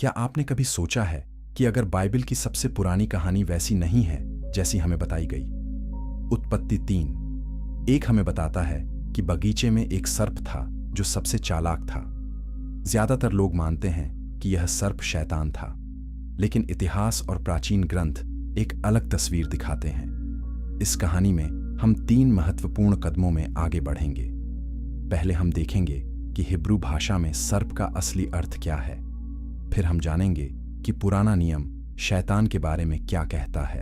क्या आपने कभी सोचा है कि अगर बाइबल की सबसे पुरानी कहानी वैसी नहीं है जैसी हमें बताई गई? उत्पत्ति 3 एक हमें बताता है कि बगीचे में एक सर्प था जो सबसे चालाक था। ज्यादातर लोग मानते हैं कि यह सर्प शैतान था, लेकिन इतिहास और प्राचीन ग्रंथ एक अलग तस्वीर दिखाते हैं। इस कहानी में हम 3 महत्वपूर्ण कदमों में आगे बढ़ेंगे। पहले हम देखेंगे कि हिब्रू भाषा में सर्प का असली अर्थ क्या है। फिर हम जानेंगे कि पुराना नियम शैतान के बारे में क्या कहता है,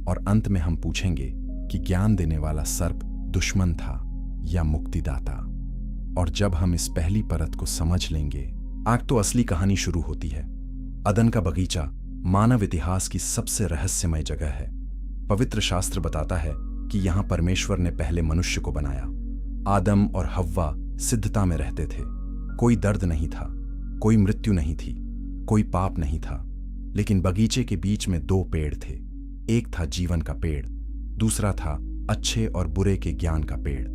और अंत में हम पूछेंगे कि ज्ञान देने वाला सर्प दुश्मन था या मुक्तिदाता। और जब हम इस पहली परत को समझ लेंगे, आग तो असली कहानी शुरू होती है। अदन का बगीचा मानव इतिहास की सबसे रहस्यमय जगह है। पवित्र शास्त्र बताता है कि यहां परमेश्वर ने पहले मनुष्य को बनाया। आदम और हव्वा सिद्धता में रहते थे। कोई दर्द नहीं था, कोई मृत्यु नहीं थी, कोई पाप नहीं था। लेकिन बगीचे के बीच में 2 पेड़ थे। एक था जीवन का पेड़, दूसरा था अच्छे और बुरे के ज्ञान का पेड़।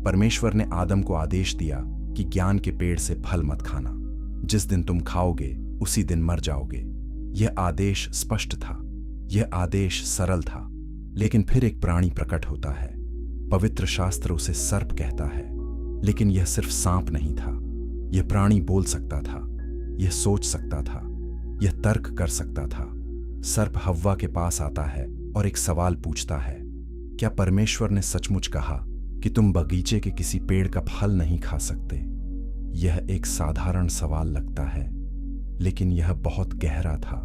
परमेश्वर ने आदम को आदेश दिया कि ज्ञान के पेड़ से फल मत खाना। जिस दिन तुम खाओगे उसी दिन मर जाओगे। यह आदेश स्पष्ट था, यह आदेश सरल था। लेकिन फिर एक प्राणी प्रकट होता है। पवित्र शास्त्र उसे सर्प कहता है, लेकिन यह सिर्फ सांप नहीं था। यह प्राणी बोल सकता था, यह सोच सकता था, यह तर्क कर सकता था। सर्प हव्वा के पास आता है और एक सवाल पूछता है, क्या परमेश्वर ने सचमुच कहा कि तुम बगीचे के किसी पेड़ का फल नहीं खा सकते? यह एक साधारण सवाल लगता है, लेकिन यह बहुत गहरा था।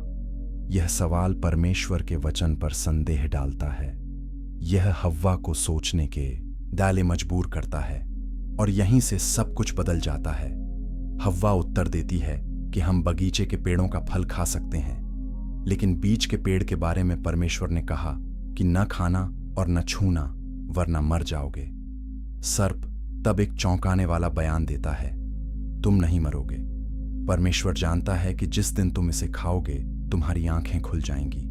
यह सवाल परमेश्वर के वचन पर संदेह डालता है। यह हव्वा को सोचने के दाले मजबूर करता है, और यहीं से सब कुछ बदल जाता है। हव्वा उत्तर देती है कि हम बगीचे के पेड़ों का फल खा सकते हैं, लेकिन बीज के पेड़ के बारे में परमेश्वर ने कहा कि न खाना और न छूना, वरना मर जाओगे। सर्प तब एक चौंकाने वाला बयान देता है, तुम नहीं मरोगे। परमेश्वर जानता है कि जिस दिन तुम इसे खाओगे तुम्हारी आंखें खुल जाएंगी।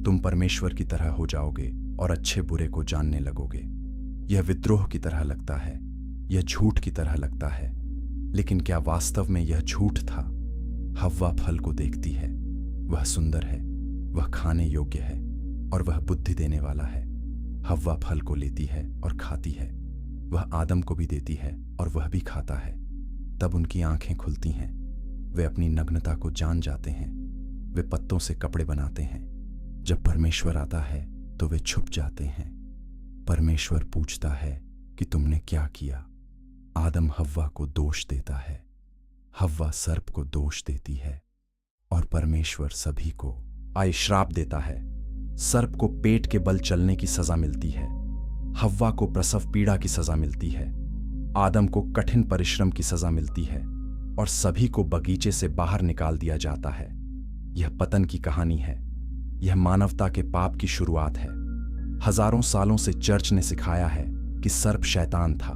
तुम परमेश्वर की तरह हो जाओगे और अच्छे बुरे को जानने लगोगे। यह विद्रोह की तरह लगता है, यह झूठ की तरह लगता है, लेकिन क्या वास्तव में यह झूठ था? हव्वा फल को देखती है, वह सुंदर है, वह खाने योग्य है, और वह बुद्धि देने वाला है। हव्वा फल को लेती है और खाती है। वह आदम को भी देती है और वह भी खाता है। तब उनकी आंखें खुलती हैं। वे अपनी नग्नता को जान जाते हैं। वे पत्तों से कपड़े बनाते हैं। जब परमेश्वर आता है तो वे छुप जाते हैं। परमेश्वर पूछता है कि तुमने क्या किया? आदम हव्वा को दोष देता है, हव्वा सर्प को दोष देती है, और परमेश्वर सभी को श्राप देता है। सर्प को पेट के बल चलने की सजा मिलती है, हव्वा को प्रसव पीड़ा की सजा मिलती है, आदम को कठिन परिश्रम की सजा मिलती है, और सभी को बगीचे से बाहर निकाल दिया जाता है। यह पतन की कहानी है। यह मानवता के पाप की शुरुआत है। हजारों सालों से चर्च ने सिखाया है कि सर्प शैतान था,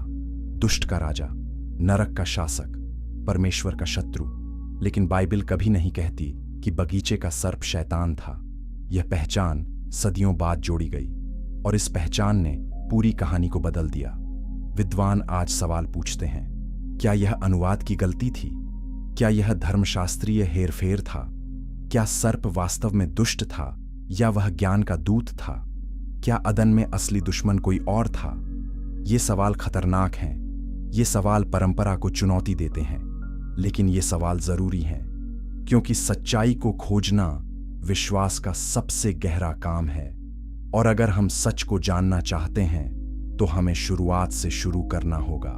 दुष्ट का राजा, नरक का शासक, परमेश्वर का शत्रु। लेकिन बाइबल कभी नहीं कहती कि बगीचे का सर्प शैतान था। यह पहचान सदियों बाद जोड़ी गई, और इस पहचान ने पूरी कहानी को बदल दिया। विद्वान आज सवाल पूछते हैं, क्या यह अनुवाद की गलती थी? क्या यह धर्मशास्त्रीय हेरफेर था? क्या सर्प वास्तव में दुष्ट था, या वह ज्ञान का दूत था? क्या अदन में असली दुश्मन कोई और था? ये सवाल खतरनाक हैं। ये सवाल परंपरा को चुनौती देते हैं, लेकिन ये सवाल जरूरी हैं, क्योंकि सच्चाई को खोजना विश्वास का सबसे गहरा काम है। और अगर हम सच को जानना चाहते हैं तो हमें शुरुआत से शुरू करना होगा।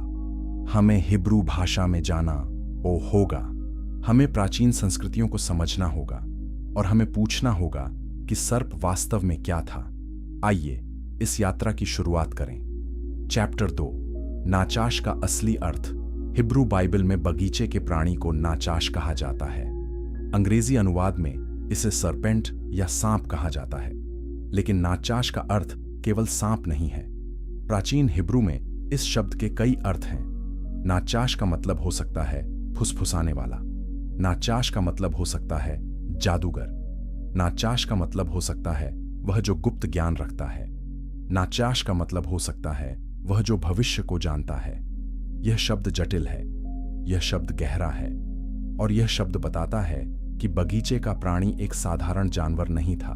हमें हिब्रू भाषा में जाना होगा। हमें प्राचीन संस्कृतियों को समझना होगा, और हमें पूछना होगा कि सर्प वास्तव में क्या था। आइए इस यात्रा की शुरुआत करें। चैप्टर 2, नाचाश का असली अर्थ। हिब्रू बाइबल में बगीचे के प्राणी को नाचाश कहा जाता है। अंग्रेजी अनुवाद में इसे सरपेंट या सांप कहा जाता है, लेकिन नाचाश का अर्थ केवल सांप नहीं है। प्राचीन हिब्रू में इस शब्द के कई अर्थ हैं। नाचाश का मतलब हो सकता है फुसफुसाने वाला। नाचाश का मतलब हो सकता है जादूगर। नाचाश का मतलब हो सकता है वह जो गुप्त ज्ञान रखता है। नाचाश का मतलब हो सकता है वह जो भविष्य को जानता है। यह शब्द जटिल है, यह शब्द गहरा है, और यह शब्द बताता है कि बगीचे का प्राणी एक साधारण जानवर नहीं था।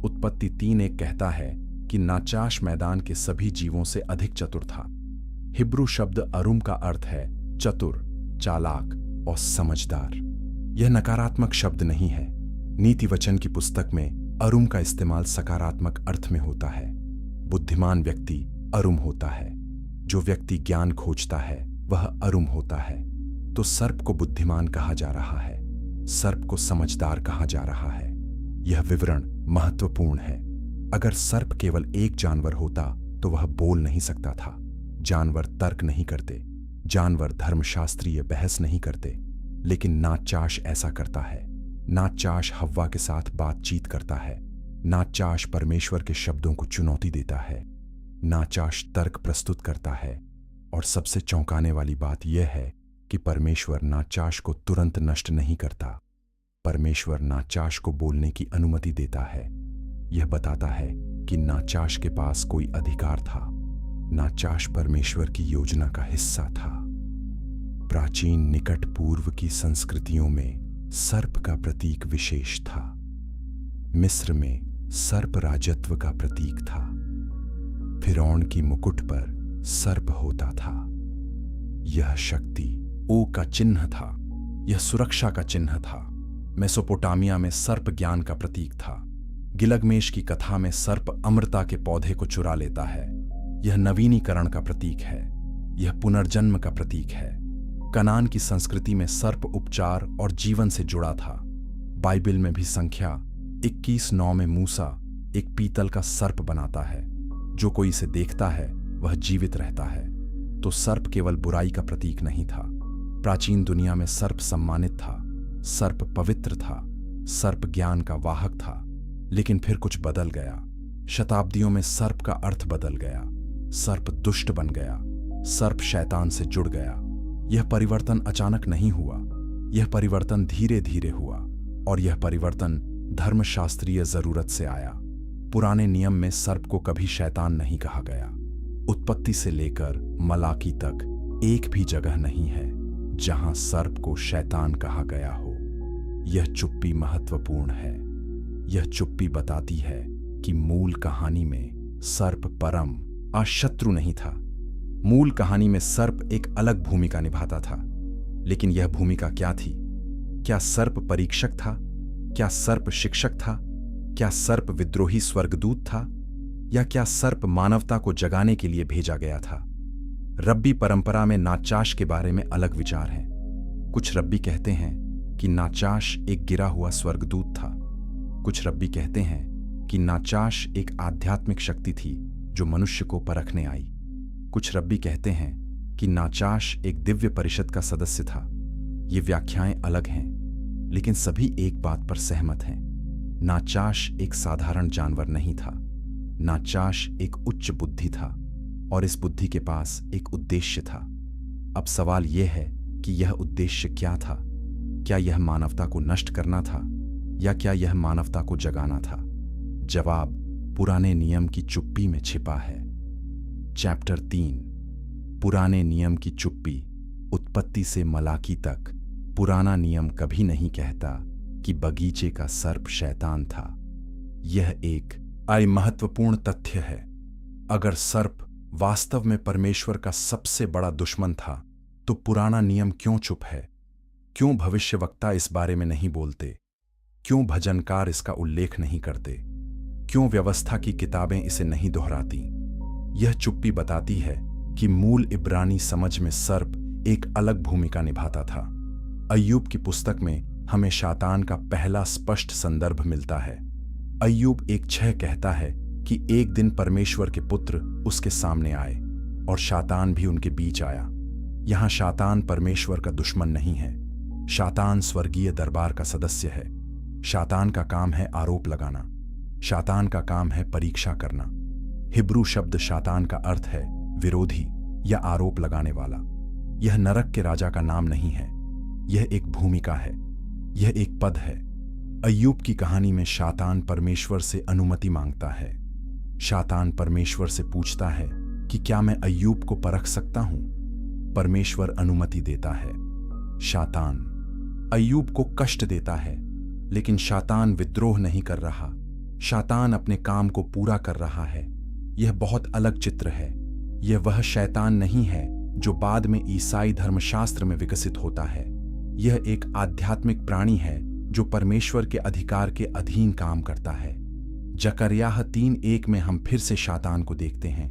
उत्पत्ति 3:1 कहता है कि नाचाश मैदान के सभी जीवों से अधिक चतुर था। हिब्रू शब्द अरुम का अर्थ है चतुर, चालाक और समझदार। यह नकारात्मक शब्द नहीं है। नीति वचन की पुस्तक में अरुम का इस्तेमाल सकारात्मक अर्थ में होता है। बुद्धिमान व्यक्ति अरुम होता है। जो व्यक्ति ज्ञान खोजता है वह अरुम होता है। तो सर्प को बुद्धिमान कहा जा रहा है, सर्प को समझदार कहा जा रहा है। यह विवरण महत्वपूर्ण है। अगर सर्प केवल एक जानवर होता तो वह बोल नहीं सकता था। जानवर तर्क नहीं करते, जानवर धर्मशास्त्रीय बहस नहीं करते, लेकिन नाचाश ऐसा करता है। नाचाश हव्वा के साथ बातचीत करता है। नाचाश परमेश्वर के शब्दों को चुनौती देता है। नाचाश तर्क प्रस्तुत करता है। और सबसे चौंकाने वाली बात यह है कि परमेश्वर नाचाश को तुरंत नष्ट नहीं करता। परमेश्वर नाचाश को बोलने की अनुमति देता है। यह बताता है कि नाचाश के पास कोई अधिकार था। नाचाश परमेश्वर की योजना का हिस्सा था। प्राचीन निकट पूर्व की संस्कृतियों में सर्प का प्रतीक विशेष था। मिस्र में सर्प राजत्व का प्रतीक था। फिरौन की मुकुट पर सर्प होता था। यह शक्ति ओ का चिन्ह था। यह सुरक्षा का चिन्ह था। मेसोपोटामिया में सर्प ज्ञान का प्रतीक था। गिलगमेश की कथा में सर्प अमृता के पौधे को चुरा लेता है। यह नवीनीकरण का प्रतीक है। यह पुनर्जन्म का प्रतीक है। कनान की संस्कृति में सर्प उपचार और जीवन से जुड़ा था। बाइबल में भी संख्या 21:9 में मूसा एक पीतल का सर्प बनाता है। जो कोई इसे देखता है वह जीवित रहता है। तो सर्प केवल बुराई का प्रतीक नहीं था। प्राचीन दुनिया में सर्प सम्मानित था। सर्प पवित्र था। सर्प ज्ञान का वाहक था। लेकिन फिर कुछ बदल गया। शताब्दियों में सर्प का अर्थ बदल गया। सर्प दुष्ट बन गया। सर्प शैतान से जुड़ गया। यह परिवर्तन अचानक नहीं हुआ। यह परिवर्तन धीरे धीरे हुआ। और यह परिवर्तन धर्मशास्त्रीय जरूरत से आया। पुराने नियम में सर्प को कभी शैतान नहीं कहा गया। उत्पत्ति से लेकर मलाकी तक एक भी जगह नहीं है जहां सर्प को शैतान कहा गया हो। यह चुप्पी महत्वपूर्ण है। यह चुप्पी बताती है कि मूल कहानी में सर्प परम अशत्रु नहीं था। मूल कहानी में सर्प एक अलग भूमिका निभाता था। लेकिन यह भूमिका क्या थी? क्या सर्प परीक्षक था? क्या सर्प शिक्षक था? क्या सर्प विद्रोही स्वर्गदूत था? या क्या सर्प मानवता को जगाने के लिए भेजा गया था? रब्बी परंपरा में नाचाश के बारे में अलग विचार हैं। कुछ रब्बी कहते हैं कि नाचाश एक गिरा हुआ स्वर्गदूत था। कुछ रब्बी कहते हैं कि नाचाश एक आध्यात्मिक शक्ति थी जो मनुष्य को परखने आई। कुछ रब्बी कहते हैं कि नाचाश एक दिव्य परिषद का सदस्य था। ये व्याख्याएं अलग हैं, लेकिन सभी एक बात पर सहमत हैं। नाचाश एक साधारण जानवर नहीं था। नाचाश एक उच्च बुद्धि था और इस बुद्धि के पास एक उद्देश्य था। अब सवाल यह है कि यह उद्देश्य क्या था? क्या यह मानवता को नष्ट करना था या क्या यह मानवता को जगाना था? जवाब पुराने नियम की चुप्पी में छिपा है। चैप्टर 3 पुराने नियम की चुप्पी। उत्पत्ति से मलाकी तक पुराना नियम कभी नहीं कहता कि बगीचे का सर्प शैतान था। यह एक महत्वपूर्ण तथ्य है। अगर सर्प वास्तव में परमेश्वर का सबसे बड़ा दुश्मन था तो पुराना नियम क्यों चुप है? क्यों भविष्यवक्ता इस बारे में नहीं बोलते? क्यों भजनकार इसका उल्लेख नहीं करते? क्यों व्यवस्था की किताबें इसे नहीं दोहराती? यह चुप्पी बताती है कि मूल इब्रानी समझ में सर्प एक अलग भूमिका निभाता था। अय्यूब की पुस्तक में हमें शैतान का पहला स्पष्ट संदर्भ मिलता है। अय्यूब 1:6 कहता है कि एक दिन परमेश्वर के पुत्र उसके सामने आए और शैतान भी उनके बीच आया। यहां शैतान परमेश्वर का दुश्मन नहीं है। शैतान स्वर्गीय दरबार का सदस्य है। शैतान का काम है आरोप लगाना। शैतान का काम है परीक्षा करना। हिब्रू शब्द शैतान का अर्थ है विरोधी या आरोप लगाने वाला। यह नरक के राजा का नाम नहीं है। यह एक भूमिका है। यह एक पद है। अय्यूब की कहानी में शैतान परमेश्वर से अनुमति मांगता है। शैतान परमेश्वर से पूछता है कि क्या मैं अय्यूब को परख सकता हूं? परमेश्वर अनुमति देता है। शैतान अय्यूब को कष्ट देता है, लेकिन शैतान विद्रोह नहीं कर रहा। शैतान अपने काम को पूरा कर रहा है। यह बहुत अलग चित्र है। यह वह शैतान नहीं है जो बाद में ईसाई धर्मशास्त्र में विकसित होता है। यह एक आध्यात्मिक प्राणी है जो परमेश्वर के अधिकार के अधीन काम करता है। जकर्याह 3:1 में हम फिर से शैतान को देखते हैं।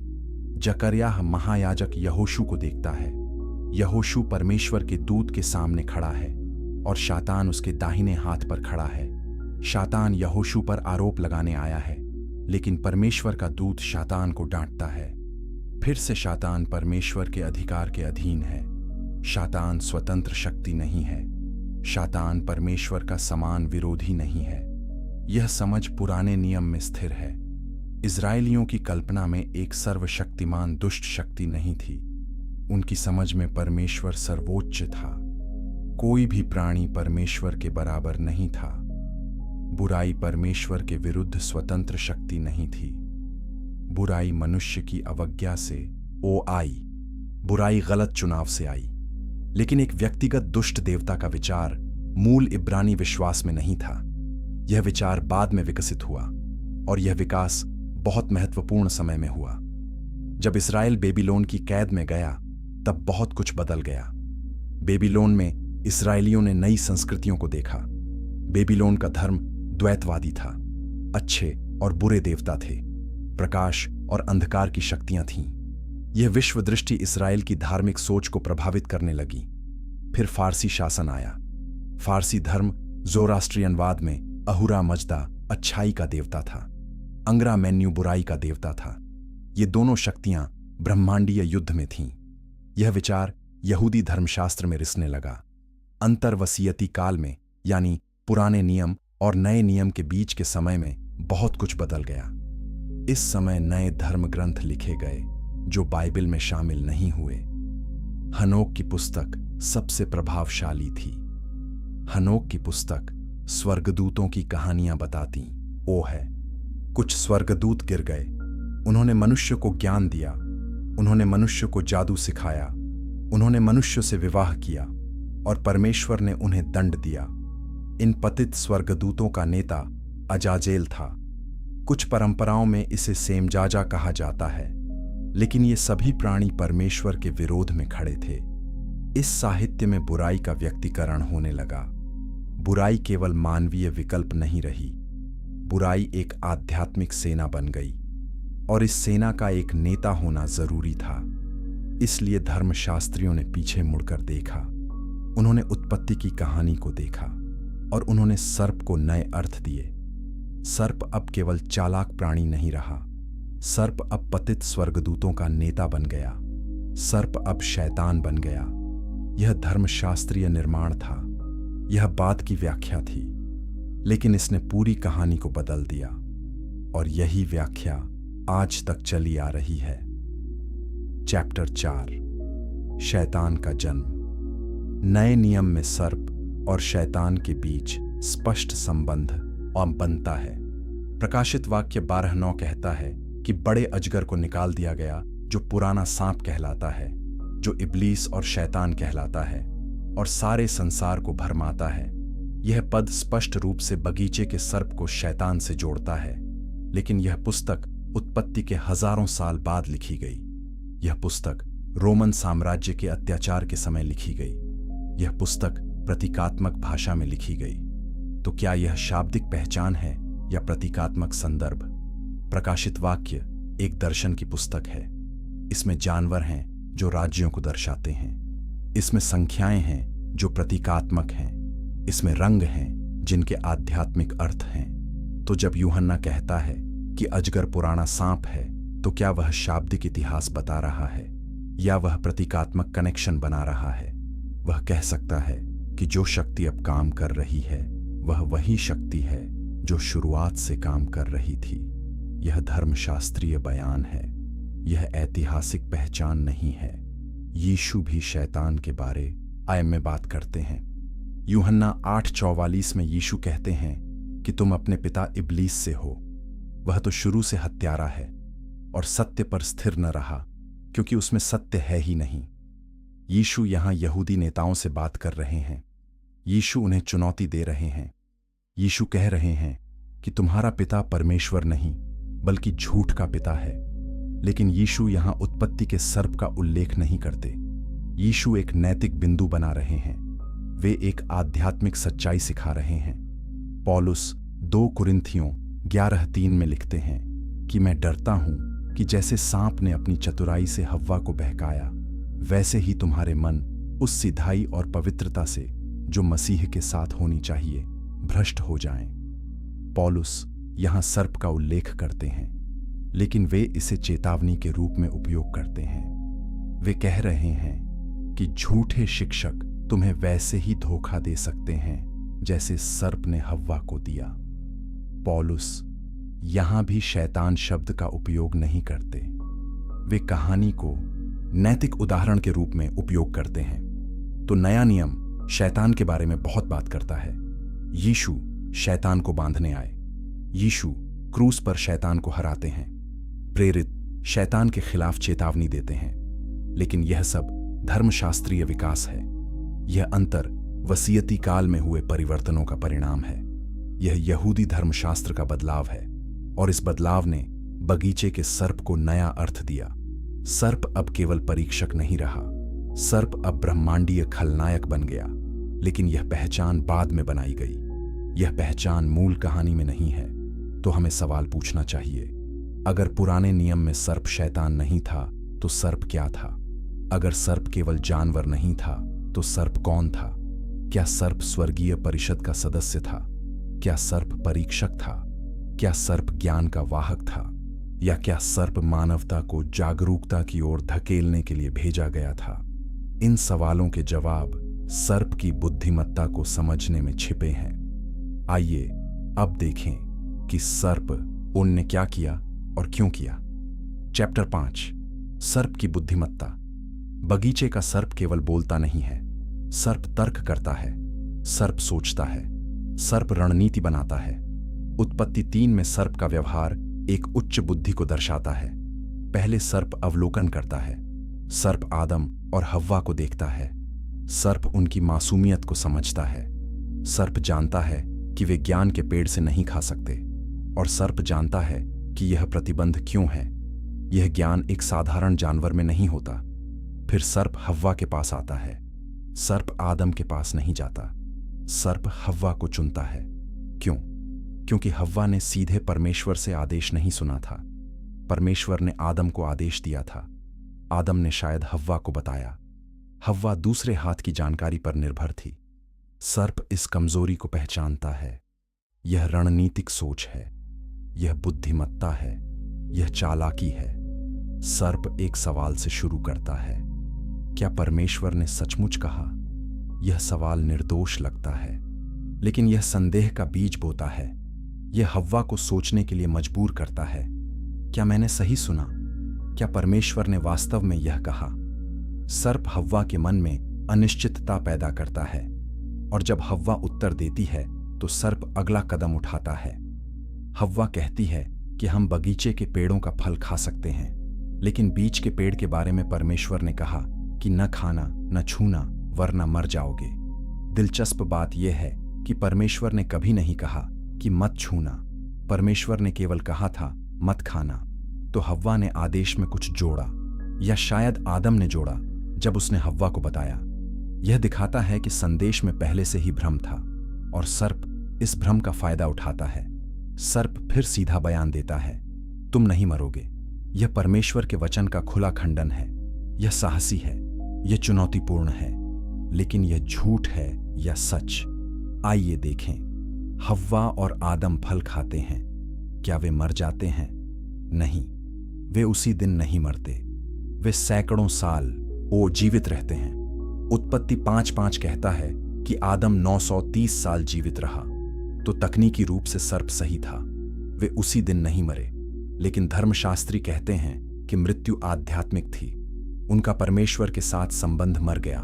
जकर्याह महायाजक यहोशू को देखता है। यहोशू परमेश्वर के दूत के सामने खड़ा है और शैतान उसके दाहिने हाथ पर खड़ा है। शैतान यहोशू पर आरोप लगाने आया है, लेकिन परमेश्वर का दूत शैतान को डांटता है। फिर से शैतान परमेश्वर के अधिकार के अधीन है। शैतान स्वतंत्र शक्ति नहीं है। शैतान परमेश्वर का समान विरोधी नहीं है। यह समझ पुराने नियम में स्थिर है। इजरायलियों की कल्पना में एक सर्वशक्तिमान दुष्ट शक्ति नहीं थी। उनकी समझ में परमेश्वर सर्वोच्च था। कोई भी प्राणी परमेश्वर के बराबर नहीं था। बुराई परमेश्वर के विरुद्ध स्वतंत्र शक्ति नहीं थी। बुराई मनुष्य की अवज्ञा से आई। बुराई गलत चुनाव से आई। लेकिन एक व्यक्तिगत दुष्ट देवता का विचार मूल इब्रानी विश्वास में नहीं था। यह विचार बाद में विकसित हुआ, और यह विकास बहुत महत्वपूर्ण समय में हुआ। जब इस्राएल बेबीलोन की कैद में गया, तब बहुत कुछ बदल गया। बेबीलोन में इस्राएलियों ने नई संस्कृतियों को देखा। बेबीलोन का धर्म द्वैतवादी था। अच्छे और बुरे देवता थे। प्रकाश और अंधकार की शक्तियां थीं। यह विश्व दृष्टि इस्राएल की धार्मिक सोच को प्रभावित करने लगी। फिर फारसी शासन आया। फारसी धर्म ज़ोरास्ट्रियनवाद में अहुरा मजदा अच्छाई का देवता था। अंग्रा मेन्यू बुराई का देवता था। ये दोनों शक्तियां ब्रह्मांडीय युद्ध में थीं। यह विचार यहूदी धर्मशास्त्र में रिसने लगा। अंतर्वसीयती काल में, यानी पुराने नियम और नए नियम के बीच के समय में, बहुत कुछ बदल गया। इस समय नए धर्म ग्रंथ लिखे गए जो बाइबल में शामिल नहीं हुए। हनोक की पुस्तक सबसे प्रभावशाली थी। हनोक की पुस्तक स्वर्गदूतों की कहानियां बताती है। कुछ स्वर्गदूत गिर गए। उन्होंने मनुष्य को ज्ञान दिया। उन्होंने मनुष्य को जादू सिखाया। उन्होंने मनुष्य से विवाह किया और परमेश्वर ने उन्हें दंड दिया। इन पतित स्वर्गदूतों का नेता अजाजेल था। कुछ परंपराओं में इसे सेमजाजा कहा जाता है, लेकिन ये सभी प्राणी परमेश्वर के विरोध में खड़े थे। इस साहित्य में बुराई का व्यक्तिकरण होने लगा। बुराई केवल मानवीय विकल्प नहीं रही। बुराई एक आध्यात्मिक सेना बन गई, और इस सेना का एक नेता होना जरूरी था। इसलिए धर्मशास्त्रियों ने पीछे मुड़कर देखा। उन्होंने उत्पत्ति की कहानी को देखा और उन्होंने सर्प को नए अर्थ दिए। सर्प अब केवल चालाक प्राणी नहीं रहा। सर्प अब पतित स्वर्गदूतों का नेता बन गया। सर्प अब शैतान बन गया। यह धर्मशास्त्रीय निर्माण था। यह बात की व्याख्या थी, लेकिन इसने पूरी कहानी को बदल दिया, और यही व्याख्या आज तक चली आ रही है। चैप्टर 4, शैतान का जन्म। नए नियम में सर्प और शैतान के बीच स्पष्ट संबंध बनता है। प्रकाशित वाक्य 12:9 कहता है कि बड़े अजगर को निकाल दिया गया, जो पुराना सांप कहलाता है, जो इब्लीस और शैतान कहलाता है और सारे संसार को भरमाता है। यह पद स्पष्ट रूप से बगीचे के सर्प को शैतान से जोड़ता है, लेकिन यह पुस्तक उत्पत्ति के हजारों साल बाद लिखी गई। यह पुस्तक रोमन साम्राज्य के अत्याचार के समय लिखी गई। यह पुस्तक प्रतीकात्मक भाषा में लिखी गई। तो क्या यह शाब्दिक पहचान है या प्रतीकात्मक संदर्भ? प्रकाशित वाक्य एक दर्शन की पुस्तक है। इसमें जानवर हैं जो राज्यों को दर्शाते हैं। इसमें संख्याएं हैं जो प्रतीकात्मक हैं। इसमें रंग हैं जिनके आध्यात्मिक अर्थ हैं। तो जब यूहन्ना कहता है कि अजगर पुराना सांप है, तो क्या वह शाब्दिक इतिहास बता रहा है या वह प्रतीकात्मक कनेक्शन बना रहा है? वह कह सकता है कि जो शक्ति अब काम कर रही है वह वही शक्ति है जो शुरुआत से काम कर रही थी। यह धर्मशास्त्रीय बयान है। यह ऐतिहासिक पहचान नहीं है। यीशु भी शैतान के बारे में बात करते हैं। यूहन्ना 8:44 में यीशु कहते हैं कि तुम अपने पिता इब्लीस से हो। वह तो शुरू से हत्यारा है और सत्य पर स्थिर न रहा, क्योंकि उसमें सत्य है ही नहीं। यीशु यहां यहूदी नेताओं से बात कर रहे हैं। यीशु उन्हें चुनौती दे रहे हैं। यीशु कह रहे हैं कि तुम्हारा पिता परमेश्वर नहीं बल्कि झूठ का पिता है। लेकिन यीशु यहां उत्पत्ति के सर्प का उल्लेख नहीं करते। यीशु एक नैतिक बिंदु बना रहे हैं। वे एक आध्यात्मिक सच्चाई सिखा रहे हैं। पौलुस 2 कुरिन्थियों 11:3 में लिखते हैं कि मैं डरता हूं कि जैसे सांप ने अपनी चतुराई से हव्वा को बहकाया, वैसे ही तुम्हारे मन उस सिधाई और पवित्रता से जो मसीह के साथ होनी चाहिए भ्रष्ट हो जाएं। पौलुस यहां सर्प का उल्लेख करते हैं, लेकिन वे इसे चेतावनी के रूप में उपयोग करते हैं। वे कह रहे हैं कि झूठे शिक्षक तुम्हें वैसे ही धोखा दे सकते हैं जैसे सर्प ने हव्वा को दिया। पौलुस यहां भी शैतान शब्द का उपयोग नहीं करते। वे कहानी को नैतिक उदाहरण के रूप में उपयोग करते हैं। तो नया नियम शैतान के बारे में बहुत बात करता है। यीशु शैतान को बांधने आए। यीशु क्रूस पर शैतान को हराते हैं। प्रेरित शैतान के खिलाफ चेतावनी देते हैं। लेकिन यह सब धर्मशास्त्रीय विकास है। यह अंतर वसीयती काल में हुए परिवर्तनों का परिणाम है। यह यहूदी धर्मशास्त्र का बदलाव है, और इस बदलाव ने बगीचे के सर्प को नया अर्थ दिया। सर्प अब केवल परीक्षक नहीं रहा। सर्प अब ब्रह्मांडीय खलनायक बन गया। लेकिन यह पहचान बाद में बनाई गई। यह पहचान मूल कहानी में नहीं है। तो हमें सवाल पूछना चाहिए, अगर पुराने नियम में सर्प शैतान नहीं था तो सर्प क्या था? अगर सर्प केवल जानवर नहीं था तो सर्प कौन था? क्या सर्प स्वर्गीय परिषद का सदस्य था? क्या सर्प परीक्षक था? क्या सर्प ज्ञान का वाहक था? या क्या सर्प मानवता को जागरूकता की ओर धकेलने के लिए भेजा गया था? इन सवालों के जवाब सर्प की बुद्धिमत्ता को समझने में छिपे हैं। आइए अब देखें कि सर्प उनने क्या किया और क्यों किया। चैप्टर 5, सर्प की बुद्धिमत्ता। बगीचे का सर्प केवल बोलता नहीं है, सर्प तर्क करता है, सर्प सोचता है, सर्प रणनीति बनाता है। उत्पत्ति 3 में सर्प का व्यवहार एक उच्च बुद्धि को दर्शाता है। पहले सर्प अवलोकन करता है। सर्प आदम और हव्वा को देखता है। सर्प उनकी मासूमियत को समझता है। सर्प जानता है कि वे ज्ञान के पेड़ से नहीं खा सकते, और सर्प जानता है कि यह प्रतिबंध क्यों है। यह ज्ञान एक साधारण जानवर में नहीं होता। फिर सर्प हव्वा के पास आता है। सर्प आदम के पास नहीं जाता। सर्प हव्वा को चुनता है। क्यों? क्योंकि हव्वा ने सीधे परमेश्वर से आदेश नहीं सुना था। परमेश्वर ने आदम को आदेश दिया था। आदम ने शायद हव्वा को बताया। हव्वा दूसरे हाथ की जानकारी पर निर्भर थी। सर्प इस कमजोरी को पहचानता है। यह रणनीतिक सोच है, यह बुद्धिमत्ता है, यह चालाकी है। सर्प एक सवाल से शुरू करता है, क्या परमेश्वर ने सचमुच कहा? यह सवाल निर्दोष लगता है, लेकिन यह संदेह का बीज बोता है। यह हव्वा को सोचने के लिए मजबूर करता है, क्या मैंने सही सुना? क्या परमेश्वर ने वास्तव में यह कहा? सर्प हव्वा के मन में अनिश्चितता पैदा करता है, और जब हव्वा उत्तर देती है तो सर्प अगला कदम उठाता है। हव्वा कहती है कि हम बगीचे के पेड़ों का फल खा सकते हैं, लेकिन बीच के पेड़ के बारे में परमेश्वर ने कहा कि न खाना न छूना वरना मर जाओगे। दिलचस्प बात यह है कि परमेश्वर ने कभी नहीं कहा कि मत छूना। परमेश्वर ने केवल कहा था मत खाना। तो हव्वा ने आदेश में कुछ जोड़ा, या शायद आदम ने जोड़ा जब उसने हव्वा को बताया। यह दिखाता है कि संदेश में पहले से ही भ्रम था, और सर्प इस भ्रम का फायदा उठाता है। सर्प फिर सीधा बयान देता है, तुम नहीं मरोगे। यह परमेश्वर के वचन का खुला खंडन है। यह साहसी है, यह चुनौतीपूर्ण है, लेकिन यह झूठ है या सच? आइए देखें। हव्वा और आदम फल खाते हैं। क्या वे मर जाते हैं? नहीं, वे उसी दिन नहीं मरते। वे सैकड़ों साल जीवित रहते हैं। उत्पत्ति 5:5 कहता है कि आदम 930 साल जीवित रहा। तो तकनीकी रूप से सर्प सही था, वे उसी दिन नहीं मरे। लेकिन धर्मशास्त्री कहते हैं कि मृत्यु आध्यात्मिक थी। उनका परमेश्वर के साथ संबंध मर गया,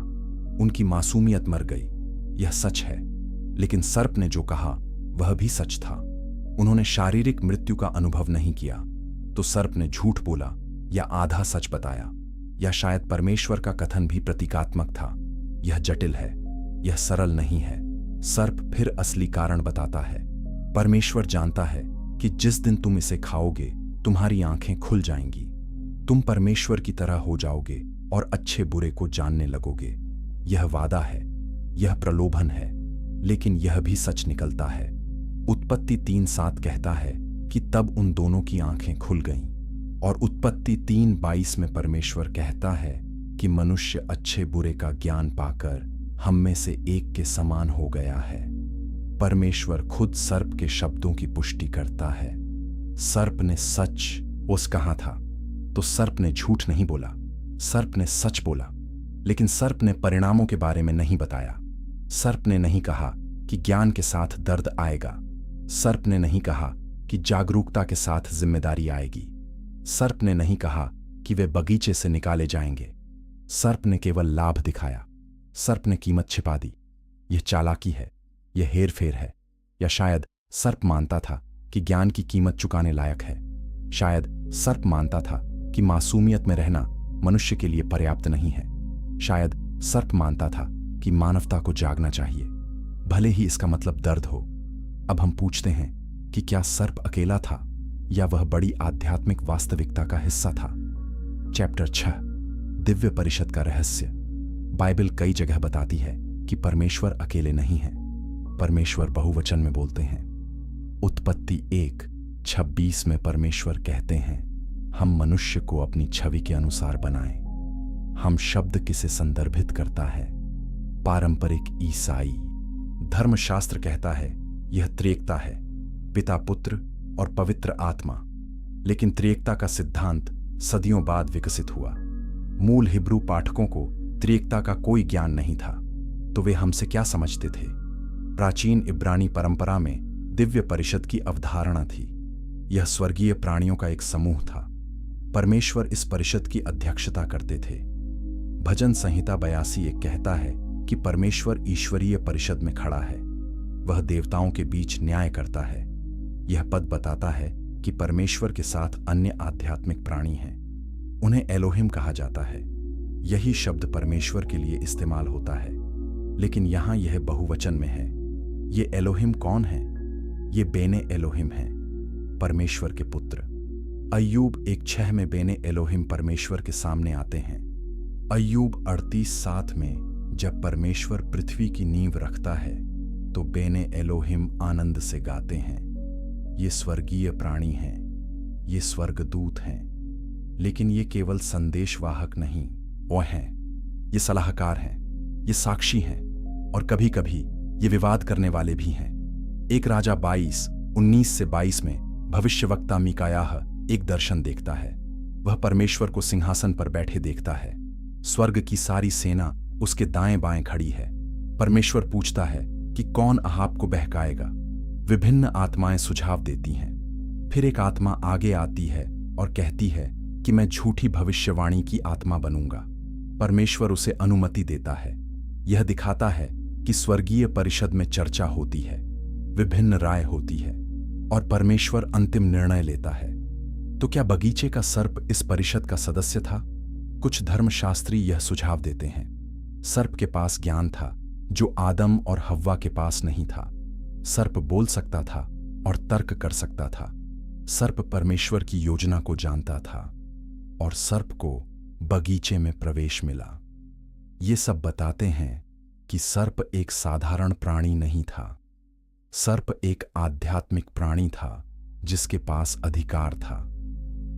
उनकी मासूमियत मर गई। यह सच है, लेकिन सर्प ने जो कहा वह भी सच था। उन्होंने शारीरिक मृत्यु का अनुभव नहीं किया। तो सर्प ने झूठ बोला या आधा सच बताया, या शायद परमेश्वर का कथन भी प्रतीकात्मक था। यह जटिल है, यह सरल नहीं है। सर्प फिर असली कारण बताता है। परमेश्वर जानता है कि जिस दिन तुम इसे खाओगे तुम्हारी आंखें खुल जाएंगी, तुम परमेश्वर की तरह हो जाओगे और अच्छे बुरे को जानने लगोगे। यह वादा है, यह प्रलोभन है, लेकिन यह भी सच निकलता है। उत्पत्ति 3:7 कहता है कि तब उन दोनों की आंखें खुल गईं, और उत्पत्ति 3:22 में परमेश्वर कहता है कि मनुष्य अच्छे बुरे का ज्ञान पाकर हम में से एक के समान हो गया है। परमेश्वर खुद सर्प के शब्दों की पुष्टि करता है। सर्प ने सच ओस कहा था, तो सर्प ने झूठ नहीं बोला, सर्प ने सच बोला। लेकिन सर्प ने परिणामों के बारे में नहीं बताया। सर्प ने नहीं कहा कि ज्ञान के साथ दर्द आएगा। सर्प ने नहीं कहा कि जागरूकता के साथ जिम्मेदारी आएगी। सर्प ने नहीं कहा कि वे बगीचे से निकाले जाएंगे। सर्प ने केवल लाभ दिखाया। सर्प ने कीमत छिपा दी। यह चालाकी है, यह हेरफेर है, या शायद सर्प मानता था कि ज्ञान की कीमत चुकाने लायक है। शायद सर्प मानता था कि मासूमियत में रहना मनुष्य के लिए पर्याप्त नहीं है। शायद सर्प मानता था कि मानवता को जागना चाहिए, भले ही इसका मतलब दर्द हो। अब हम पूछते हैं कि क्या सर्प अकेला था या वह बड़ी आध्यात्मिक वास्तविकता का हिस्सा था। चैप्टर 6, दिव्य परिषद का रहस्य। बाइबल कई जगह बताती है कि परमेश्वर अकेले नहीं है। परमेश्वर बहुवचन में बोलते हैं। उत्पत्ति 1:26 में परमेश्वर कहते हैं, हम मनुष्य को अपनी छवि के अनुसार बनाएं। हम शब्द किसे संदर्भित करता है? पारंपरिक ईसाई धर्मशास्त्र कहता है यह त्रिएकता है, पिता, पुत्र और पवित्र आत्मा। लेकिन त्रिएकता का सिद्धांत सदियों बाद विकसित हुआ। मूल हिब्रू पाठकों को त्रिएकता का कोई ज्ञान नहीं था, तो वे हमसे क्या समझते थे? प्राचीन इब्रानी परंपरा में दिव्य परिषद की अवधारणा थी। यह स्वर्गीय प्राणियों का एक समूह था। परमेश्वर इस परिषद की अध्यक्षता करते थे। भजन संहिता 82:1 कहता है कि परमेश्वर ईश्वरीय परिषद में खड़ा है, वह देवताओं के बीच न्याय करता है। यह पद बताता है कि परमेश्वर के साथ अन्य आध्यात्मिक प्राणी हैं, उन्हें एलोहिम कहा जाता है। यही शब्द परमेश्वर के लिए इस्तेमाल होता है, लेकिन यहां यह बहुवचन में है। ये एलोहिम कौन है? ये बेने एलोहिम हैं, परमेश्वर के पुत्र। अय्यूब 1:6 में बेने एलोहिम परमेश्वर के सामने आते हैं। अय्यूब 38:7 में जब परमेश्वर पृथ्वी की नींव रखता है तो बेने एलोहिम आनंद से गाते हैं। ये स्वर्गीय प्राणी हैं, ये स्वर्गदूत हैं, लेकिन ये केवल संदेशवाहक नहीं, वो हैं, ये सलाहकार हैं, ये साक्षी हैं, और कभी कभी ये विवाद करने वाले भी हैं। एक राजा 22:19-22 में भविष्यवक्ता मीकायाह एक दर्शन देखता है। वह परमेश्वर को सिंहासन पर बैठे देखता है। स्वर्ग की सारी सेना उसके दाएं बाएं खड़ी है। परमेश्वर पूछता है कि कौन अहाब को बहकाएगा। विभिन्न आत्माएं सुझाव देती हैं। फिर एक आत्मा आगे आती है और कहती है कि मैं झूठी भविष्यवाणी की आत्मा बनूंगा। परमेश्वर उसे अनुमति देता है। यह दिखाता है कि स्वर्गीय परिषद में चर्चा होती है, विभिन्न राय होती है, और परमेश्वर अंतिम निर्णय लेता है। तो क्या बगीचे का सर्प इस परिषद का सदस्य था? कुछ धर्मशास्त्री यह सुझाव देते हैं। सर्प के पास ज्ञान था जो आदम और हव्वा के पास नहीं था। सर्प बोल सकता था और तर्क कर सकता था। सर्प परमेश्वर की योजना को जानता था, और सर्प को बगीचे में प्रवेश मिला। ये सब बताते हैं कि सर्प एक साधारण प्राणी नहीं था। सर्प एक आध्यात्मिक प्राणी था जिसके पास अधिकार था।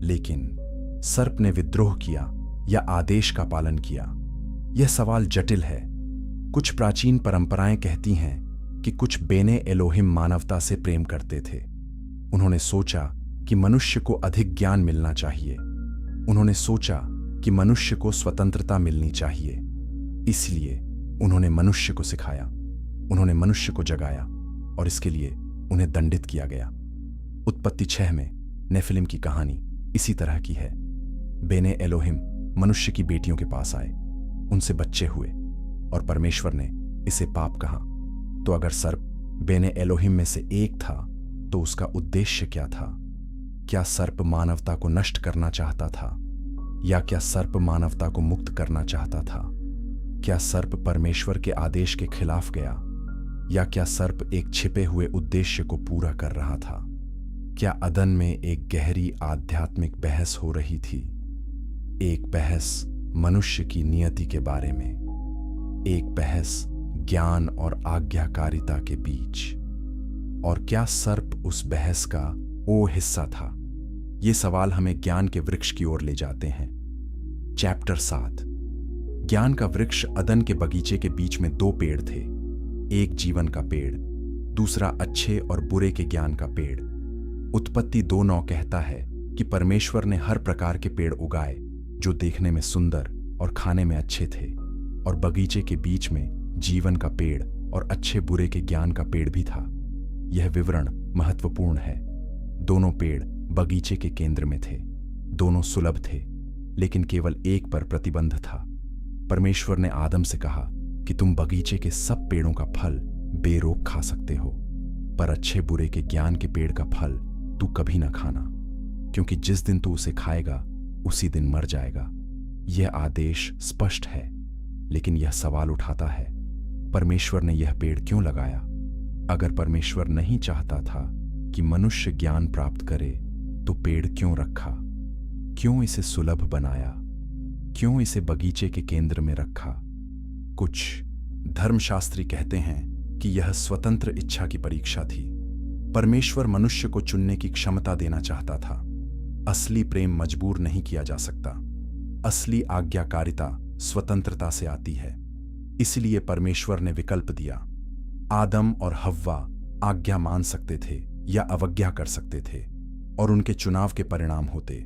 लेकिन सर्प ने विद्रोह किया या आदेश का पालन किया? यह सवाल जटिल है। कुछ प्राचीन परंपराएं कहती हैं कि कुछ बेने एलोहिम मानवता से प्रेम करते थे। उन्होंने सोचा कि मनुष्य को अधिक ज्ञान मिलना चाहिए। उन्होंने सोचा कि मनुष्य को स्वतंत्रता मिलनी चाहिए। इसलिए उन्होंने मनुष्य को सिखाया, उन्होंने मनुष्य को जगाया, और इसके लिए उन्हें दंडित किया गया। उत्पत्ति 6 में नेफिलिम की कहानी इसी तरह की है। बेने एलोहिम मनुष्य की बेटियों के पास आए, उनसे बच्चे हुए, और परमेश्वर ने इसे पाप कहा। तो अगर सर्प बेने एलोहिम में से एक था तो उसका उद्देश्य क्या था? क्या सर्प मानवता को नष्ट करना चाहता था, या क्या सर्प मानवता को मुक्त करना चाहता था? क्या सर्प परमेश्वर के आदेश के खिलाफ गया? या क्या सर्प एक छिपे हुए उद्देश्य को पूरा कर रहा था? क्या अदन में एक गहरी आध्यात्मिक बहस हो रही थी? एक बहस मनुष्य की नियति के बारे में, एक बहस ज्ञान और आज्ञाकारिता के बीच। और क्या सर्प उस बहस का वो हिस्सा था? ये सवाल हमें ज्ञान के वृक्ष की ओर ले जाते हैं। चैप्टर 7। ज्ञान का वृक्ष अदन के बगीचे के बीच में 2 पेड़ थे, एक जीवन का पेड़, दूसरा अच्छे और बुरे के ज्ञान का पेड़। उत्पत्ति 2:9 कहता है कि परमेश्वर ने हर प्रकार के पेड़ उगाए जो देखने में सुंदर और खाने में अच्छे थे, और बगीचे के बीच में जीवन का पेड़ और अच्छे बुरे के ज्ञान का पेड़ भी था। यह विवरण महत्वपूर्ण है। दोनों पेड़ बगीचे के केंद्र में थे, दोनों सुलभ थे, लेकिन केवल एक पर प्रतिबंध था। परमेश्वर ने आदम से कहा कि तुम बगीचे के सब पेड़ों का फल बेरोक खा सकते हो, पर अच्छे बुरे के ज्ञान के पेड़ का फल तू कभी ना खाना, क्योंकि जिस दिन तू उसे खाएगा उसी दिन मर जाएगा। यह आदेश स्पष्ट है, लेकिन यह सवाल उठाता है, परमेश्वर ने यह पेड़ क्यों लगाया? अगर परमेश्वर नहीं चाहता था कि मनुष्य ज्ञान प्राप्त करे, तो पेड़ क्यों रखा? क्यों इसे सुलभ बनाया? क्यों इसे बगीचे के केंद्र में रखा? कुछ धर्मशास्त्री कहते हैं कि यह स्वतंत्र इच्छा की परीक्षा थी। परमेश्वर मनुष्य को चुनने की क्षमता देना चाहता था। असली प्रेम मजबूर नहीं किया जा सकता। असली आज्ञाकारिता स्वतंत्रता से आती है। इसलिए परमेश्वर ने विकल्प दिया। आदम और हव्वा आज्ञा मान सकते थे या अवज्ञा कर सकते थे, और उनके चुनाव के परिणाम होते।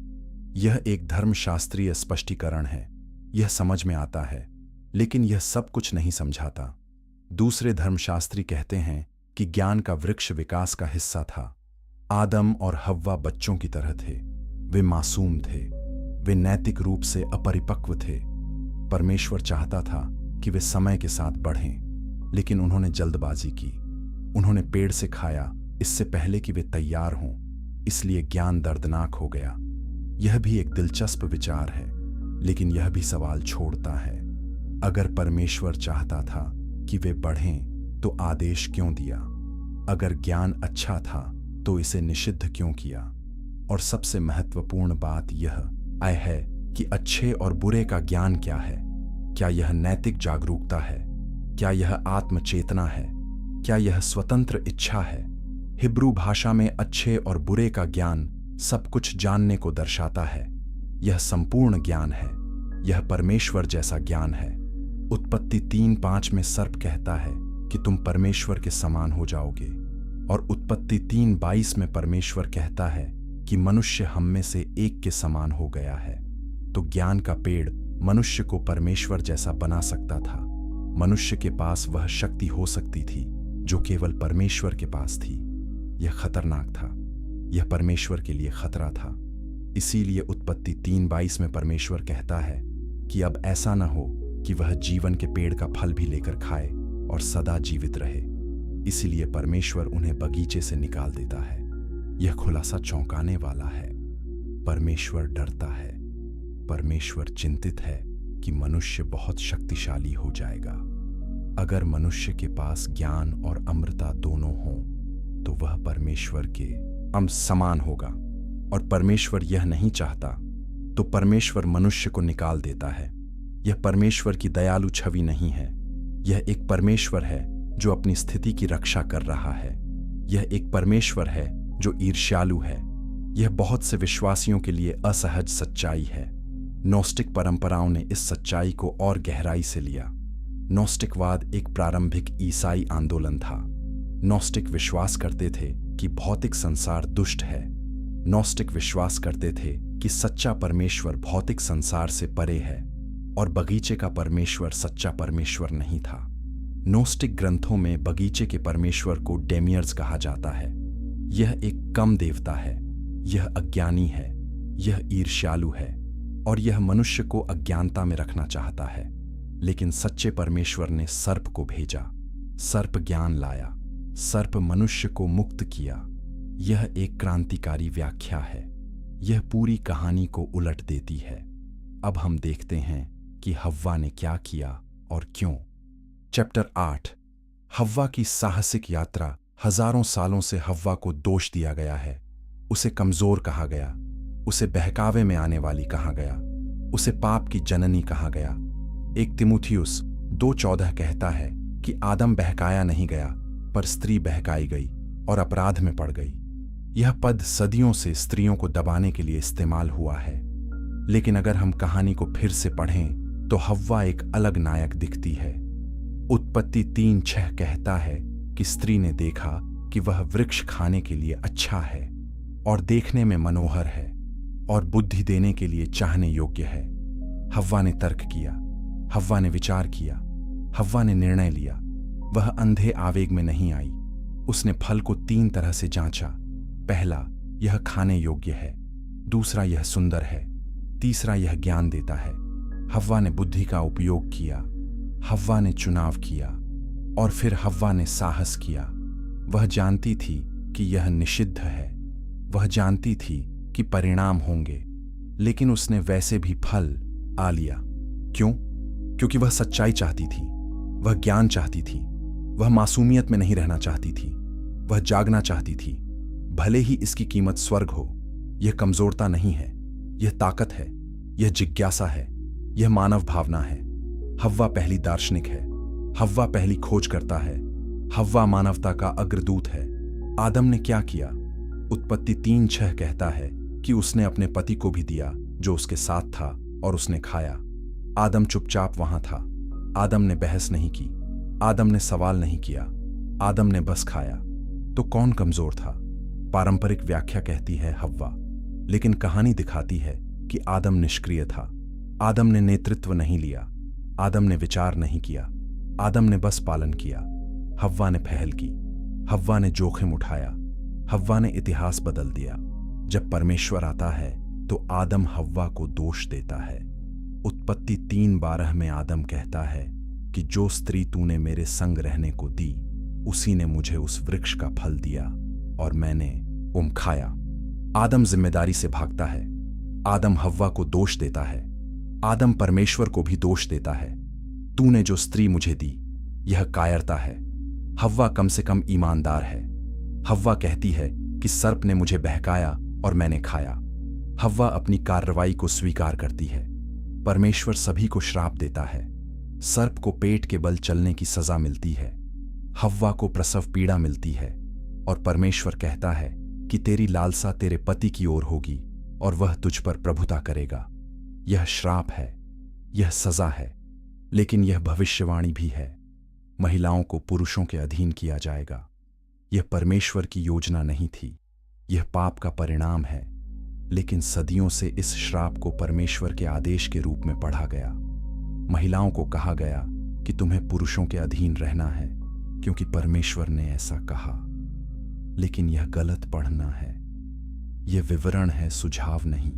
यह एक धर्मशास्त्रीय स्पष्टीकरण है। यह समझ में आता है, लेकिन यह सब कुछ नहीं समझाता। दूसरे धर्मशास्त्री कहते हैं कि ज्ञान का वृक्ष विकास का हिस्सा था। आदम और हव्वा बच्चों की तरह थे। वे मासूम थे, वे नैतिक रूप से अपरिपक्व थे। परमेश्वर चाहता था कि वे समय के साथ बढ़ें, लेकिन उन्होंने जल्दबाजी की। उन्होंने पेड़ से खाया इससे पहले कि वे तैयार हों, इसलिए ज्ञान दर्दनाक हो गया। यह भी एक दिलचस्प विचार है, लेकिन यह भी सवाल छोड़ता है, अगर परमेश्वर चाहता था कि वे बढ़ें तो आदेश क्यों दिया? अगर ज्ञान अच्छा था तो इसे निषिद्ध क्यों किया? और सबसे महत्वपूर्ण बात यह है कि अच्छे और बुरे का ज्ञान क्या है? क्या यह नैतिक जागरूकता है? क्या यह आत्मचेतना है? क्या यह स्वतंत्र इच्छा है? हिब्रू भाषा में अच्छे और बुरे का ज्ञान सब कुछ जानने को दर्शाता है। यह संपूर्ण ज्ञान है। यह परमेश्वर जैसा ज्ञान है। उत्पत्ति 3:5 में सर्प कहता है कि तुम परमेश्वर के समान हो जाओगे, और उत्पत्ति 3:22 में परमेश्वर कहता है कि मनुष्य हम में से एक के समान हो गया है। तो ज्ञान का पेड़ मनुष्य को परमेश्वर जैसा बना सकता था। मनुष्य के पास वह शक्ति हो सकती थी जो केवल परमेश्वर के पास थी। यह खतरनाक था। यह परमेश्वर के लिए खतरा था। इसीलिए उत्पत्ति 3:22 में परमेश्वर कहता है कि अब ऐसा न हो कि वह जीवन के पेड़ का फल भी लेकर खाए और सदा जीवित रहे। इसलिए परमेश्वर उन्हें बगीचे से निकाल देता है। यह खुलासा चौंकाने वाला है। परमेश्वर डरता है। परमेश्वर चिंतित है कि मनुष्य बहुत शक्तिशाली हो जाएगा। अगर मनुष्य के पास ज्ञान और अमृता दोनों हों तो वह परमेश्वर के समान होगा, और परमेश्वर यह नहीं चाहता, तो परमेश्वर मनुष्य को निकाल देता है। यह परमेश्वर की दयालु छवि नहीं है। यह एक परमेश्वर है जो अपनी स्थिति की रक्षा कर रहा है। यह एक परमेश्वर है जो ईर्ष्यालु है। यह बहुत से विश्वासियों के लिए असहज सच्चाई है। नोस्टिक परंपराओं ने इस सच्चाई को और गहराई से लिया। नोस्टिकवाद एक प्रारंभिक ईसाई आंदोलन था। नोस्टिक विश्वास करते थे कि भौतिक संसार दुष्ट है। नोस्टिक विश्वास करते थे कि सच्चा परमेश्वर भौतिक संसार से परे है, और बगीचे का परमेश्वर सच्चा परमेश्वर नहीं था। नोस्टिक ग्रंथों में बगीचे के परमेश्वर को डेमियर्स कहा जाता है। यह एक कम देवता है। यह अज्ञानी है। यह ईर्ष्यालु है, और यह मनुष्य को अज्ञानता में रखना चाहता है। लेकिन सच्चे परमेश्वर ने सर्प को भेजा। सर्प ज्ञान लाया। सर्प मनुष्य को मुक्त किया। यह एक क्रांतिकारी व्याख्या है। यह पूरी कहानी को उलट देती है। अब हम देखते हैं कि हव्वा ने क्या किया और क्यों। चैप्टर 8। हव्वा की साहसिक यात्रा। हजारों सालों से हव्वा को दोष दिया गया है। उसे कमजोर कहा गया, उसे बहकावे में आने वाली कहा गया, उसे पाप की जननी कहा गया। एक तिमुथियुस 2:14 कहता है कि आदम बहकाया नहीं गया, पर स्त्री बहकाई गई और अपराध में पड़ गई। यह पद सदियों से स्त्रियों को दबाने के लिए इस्तेमाल हुआ है। लेकिन अगर हम कहानी को फिर से पढ़ें तो हव्वा एक अलग नायक दिखती है। उत्पत्ति 3:6 कहता है कि स्त्री ने देखा कि वह वृक्ष खाने के लिए अच्छा है और देखने में मनोहर है और बुद्धि देने के लिए चाहने योग्य है। हव्वा ने तर्क किया, हव्वा ने विचार किया, हव्वा ने निर्णय लिया। वह अंधे आवेग में नहीं आई। उसने फल को 3 तरह से जांचा। पहला, यह खाने योग्य है। दूसरा, यह सुंदर है। तीसरा, यह ज्ञान देता है। हव्वा ने बुद्धि का उपयोग किया, हव्वा ने चुनाव किया और फिर हव्वा ने साहस किया। वह जानती थी कि यह निषिद्ध है, वह जानती थी कि परिणाम होंगे, लेकिन उसने वैसे भी फल आ लिया। क्यों? क्योंकि वह सच्चाई चाहती थी, वह ज्ञान चाहती थी, वह मासूमियत में नहीं रहना चाहती थी, वह जागना चाहती थी, भले ही इसकी कीमत स्वर्ग हो। यह कमजोरता नहीं है, यह ताकत है, यह जिज्ञासा है, यह मानव भावना है। हव्वा पहली दार्शनिक है, हव्वा पहली खोज करता है, हव्वा मानवता का अग्रदूत है। आदम ने क्या किया? उत्पत्ति 3:6 कहता है कि उसने अपने पति को भी दिया जो उसके साथ था और उसने खाया। आदम चुपचाप वहां था। आदम ने बहस नहीं की, आदम ने सवाल नहीं किया, आदम ने बस खाया। तो कौन कमजोर था? पारंपरिक व्याख्या कहती है हव्वा, लेकिन कहानी दिखाती है कि आदम निष्क्रिय था। आदम ने नेतृत्व नहीं लिया, आदम ने विचार नहीं किया, आदम ने बस पालन किया। हव्वा ने पहल की, हव्वा ने जोखिम उठाया, हव्वा ने इतिहास बदल दिया। जब परमेश्वर आता है तो आदम हव्वा को दोष देता है। उत्पत्ति 3:12 में आदम कहता है कि जो स्त्री तूने मेरे संग रहने को दी, उसी ने मुझे उस वृक्ष का फल दिया और मैंने खाया। आदम जिम्मेदारी से भागता है, आदम हव्वा को दोष देता है, आदम परमेश्वर को भी दोष देता है। तूने जो स्त्री मुझे दी, यह कायरता है। हव्वा कम से कम ईमानदार है। हव्वा कहती है कि सर्प ने मुझे बहकाया और मैंने खाया। हव्वा अपनी कार्रवाई को स्वीकार करती है। परमेश्वर सभी को श्राप देता है। सर्प को पेट के बल चलने की सजा मिलती है, हव्वा को प्रसव पीड़ा मिलती है और परमेश्वर कहता है कि तेरी लालसा तेरे पति की ओर होगी और वह तुझ पर प्रभुता करेगा। यह श्राप है, यह सजा है, लेकिन यह भविष्यवाणी भी है। महिलाओं को पुरुषों के अधीन किया जाएगा। यह परमेश्वर की योजना नहीं थी, यह पाप का परिणाम है। लेकिन सदियों से इस श्राप को परमेश्वर के आदेश के रूप में पढ़ा गया। महिलाओं को कहा गया कि तुम्हें पुरुषों के अधीन रहना है क्योंकि परमेश्वर ने ऐसा कहा। लेकिन यह गलत पढ़ना है। यह विवरण है, सुझाव नहीं।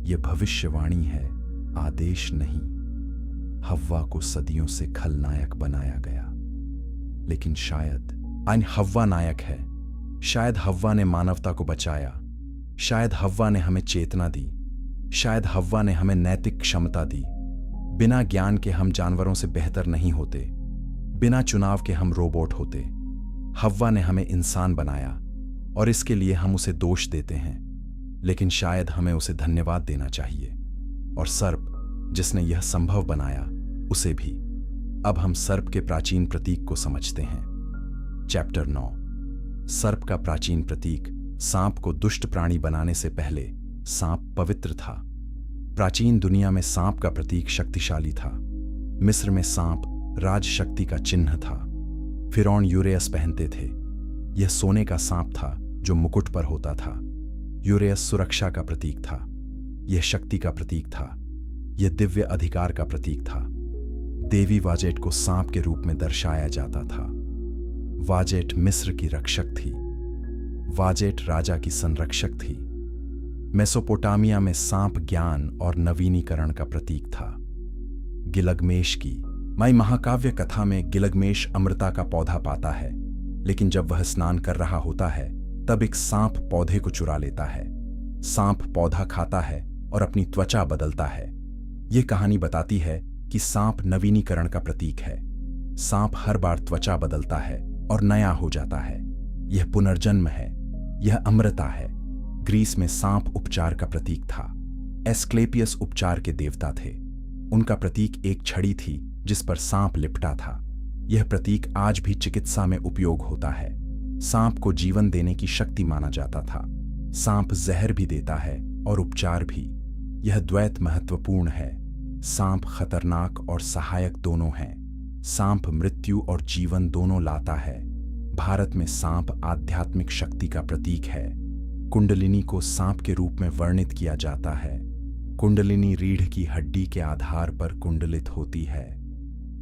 यह भविष्यवाणी है, आदेश नहीं। हव्वा को सदियों से खलनायक बनाया गया, लेकिन शायद हव्वा नायक है। शायद हव्वा ने मानवता को बचाया, शायद हव्वा ने हमें चेतना दी, शायद हव्वा ने हमें नैतिक क्षमता दी। बिना ज्ञान के हम जानवरों से बेहतर नहीं होते, बिना चुनाव के हम रोबोट होते। हव्वा ने हमें इंसान बनाया और इसके लिए हम उसे दोष देते हैं, लेकिन शायद हमें उसे धन्यवाद देना चाहिए। और सर्प जिसने यह संभव बनाया, उसे भी। अब हम सर्प के प्राचीन प्रतीक को समझते हैं। चैप्टर 9। सर्प का प्राचीन प्रतीक। सांप को दुष्ट प्राणी बनाने से पहले सांप पवित्र था। प्राचीन दुनिया में सांप का प्रतीक शक्तिशाली था। मिस्र में सांप राजशक्ति का चिन्ह था। फिरौन यूरेयस पहनते थे। यह सोने का सांप था जो मुकुट पर होता था। यूरेयस सुरक्षा का प्रतीक था। यह शक्ति का प्रतीक था। यह दिव्य अधिकार का प्रतीक था। देवी वाजेट को सांप के रूप में दर्शाया जाता था। वाजेट मिस्र की रक्षक थी। वाजेट राजा की संरक्षक थी। मेसोपोटामिया में सांप ज्ञान और नवीनीकरण का प्रतीक था। गिलगमेश की महाकाव्य कथा में गिलगमेश अमृता का पौधा पाता है, लेकिन जब वह स्नान कर रहा होता है तब एक सांप पौधे को चुरा लेता है। सांप पौधा खाता है और अपनी त्वचा बदलता है। यह कहानी बताती है कि सांप नवीनीकरण का प्रतीक है। सांप हर बार त्वचा बदलता है और नया हो जाता है। यह पुनर्जन्म है, यह अमृता है। ग्रीस में सांप उपचार का प्रतीक था। एस्क्लेपियस उपचार के देवता थे। उनका प्रतीक एक छड़ी थी जिस पर सांप लिपटा था। यह प्रतीक आज भी चिकित्सा में उपयोग होता है। सांप को जीवन देने की शक्ति माना जाता था। सांप जहर भी देता है और उपचार भी। यह द्वैत महत्वपूर्ण है। सांप खतरनाक और सहायक दोनों है। सांप मृत्यु और जीवन दोनों लाता है। भारत में सांप आध्यात्मिक शक्ति का प्रतीक है। कुंडलिनी को सांप के रूप में वर्णित किया जाता है। कुंडलिनी रीढ़ की हड्डी के आधार पर कुंडलित होती है।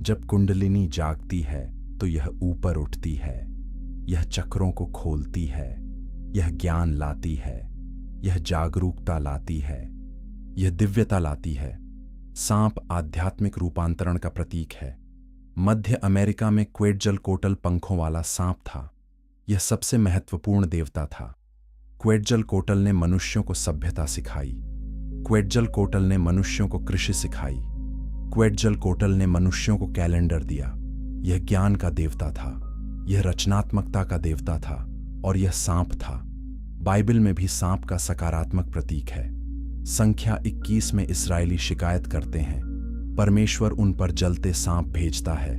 जब कुंडलिनी जागती है तो यह ऊपर उठती है। यह चक्रों को खोलती है। यह ज्ञान लाती है। यह जागरूकता लाती है। यह दिव्यता लाती है। सांप आध्यात्मिक रूपांतरण का प्रतीक है। मध्य अमेरिका में क्वेटज़लकोट्ल पंखों वाला सांप था। यह सबसे महत्वपूर्ण देवता था। क्वेटज़लकोट्ल ने मनुष्यों को सभ्यता सिखाई। क्वेटज़लकोट्ल ने मनुष्यों को कृषि सिखाई। क्वेटज़लकोट्ल ने मनुष्यों को कैलेंडर दिया। यह ज्ञान का देवता था। यह रचनात्मकता का देवता था और यह सांप था। बाइबल में भी सांप का सकारात्मक प्रतीक है। संख्या 21 में इस्राएली शिकायत करते हैं, परमेश्वर उन पर जलते सांप भेजता है।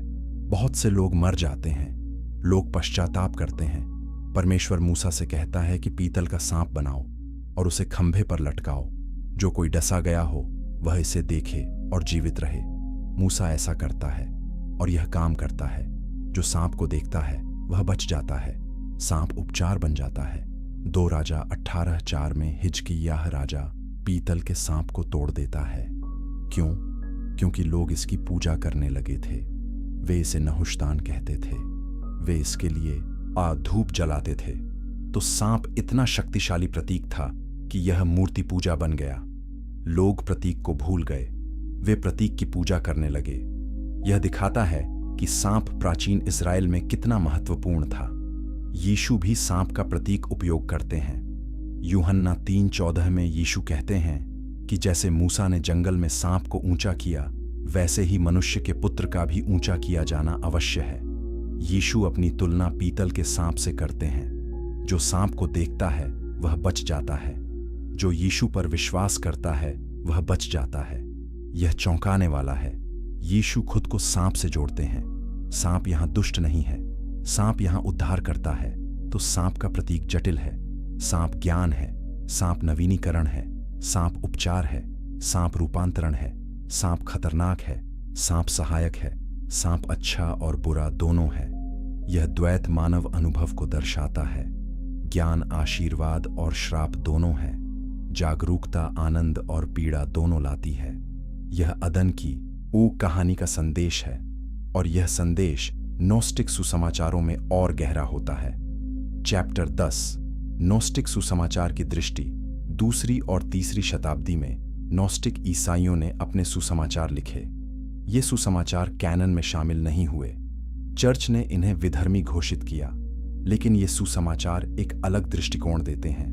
बहुत से लोग मर जाते हैं। लोग पश्चाताप करते हैं। परमेश्वर मूसा से कहता है कि पीतल का सांप बनाओ और उसे खंभे पर लटकाओ। जो कोई डसा गया हो वह इसे देखे और जीवित रहे। मूसा ऐसा करता है और यह काम करता है। जो सांप को देखता है वह बच जाता है। सांप उपचार बन जाता है। 2 राजा 18:4 में हिजकिय्याह राजा पीतल के सांप को तोड़ देता है। क्यों? क्योंकि लोग इसकी पूजा करने लगे थे। वे इसे नहुश्तान कहते थे। वे इसके लिए धूप जलाते थे। तो सांप इतना शक्तिशाली प्रतीक था कि यह मूर्ति पूजा बन गया। लोग प्रतीक को भूल गए। वे प्रतीक की पूजा करने लगे। यह दिखाता है कि सांप प्राचीन इस्राएल में कितना महत्वपूर्ण था। यीशु भी सांप का प्रतीक उपयोग करते हैं। यूहन्ना 3:14 में यीशु कहते हैं कि जैसे मूसा ने जंगल में सांप को ऊंचा किया, वैसे ही मनुष्य के पुत्र का भी ऊंचा किया जाना अवश्य है। यीशु अपनी तुलना पीतल के सांप से करते हैं। जो सांप को देखता है वह बच जाता है। जो यीशु पर विश्वास करता है वह बच जाता है। यह चौंकाने वाला है। यीशु खुद को सांप से जोड़ते हैं। सांप यहां दुष्ट नहीं है। सांप यहां उद्धार करता है। तो सांप का प्रतीक जटिल है। सांप ज्ञान है। सांप नवीनीकरण है। सांप उपचार है। सांप रूपांतरण है। सांप खतरनाक है। सांप सहायक है। सांप अच्छा और बुरा दोनों है। यह द्वैत मानव अनुभव को दर्शाता है। ज्ञान आशीर्वाद और श्राप दोनों है। जागरूकता आनंद और पीड़ा दोनों लाती है। यह अदन की ऊक कहानी का संदेश है और यह संदेश नोस्टिक सुसमाचारों में और गहरा होता है। चैप्टर 10 नोस्टिक सुसमाचार की दृष्टि। 2री और 3री शताब्दी में नोस्टिक ईसाइयों ने अपने सुसमाचार लिखे। ये सुसमाचार कैनन में शामिल नहीं हुए। चर्च ने इन्हें विधर्मी घोषित किया, लेकिन ये सुसमाचार एक अलग दृष्टिकोण देते हैं।